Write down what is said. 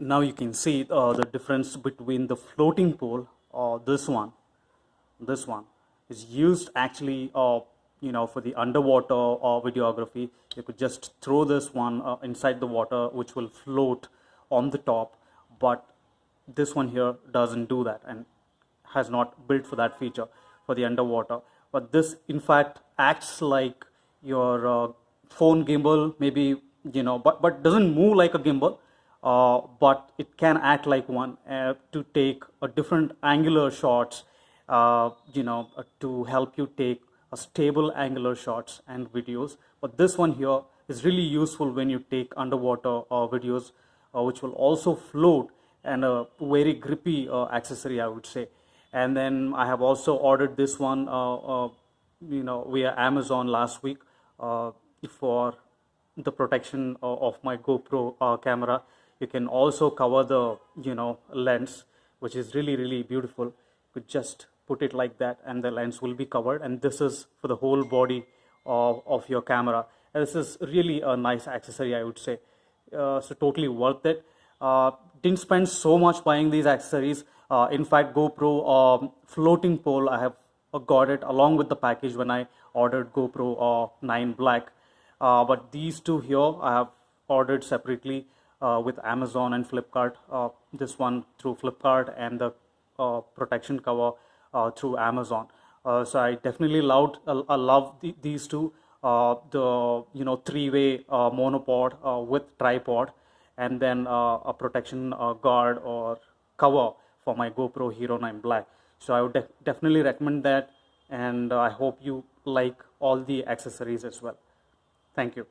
Now you can see the difference between the floating pole or this one is used actually for the underwater videography. You could just throw this one inside the water, which will float on the top, but this one here doesn't do that and has not built for that feature for the underwater. But this in fact acts like your phone gimbal, maybe, but doesn't move like a gimbal, but it can act like one to take a different angular shots, to help you take a stable angular shots and videos. But this one here is really useful when you take underwater videos, which will also float, and a very grippy accessory, I would say. And then I have also ordered this one via Amazon last week for the protection of my GoPro camera. You can also cover the lens, which is really beautiful. You could just put it like that and the lens will be covered, and this is for the whole body of your camera. And this is really a nice accessory, I would say. So totally worth it. Didn't spend so much buying these accessories. In fact, GoPro floating pole, I have got it along with the package when I ordered GoPro 9 Black. But these two here I have ordered separately with Amazon and Flipkart. This one through Flipkart and the protection cover through Amazon. So I definitely love these two. The three-way monopod with tripod, and then a protection guard or cover for my GoPro Hero 9 Black. So I would definitely recommend that, and I hope you like all the accessories as well. Thank you.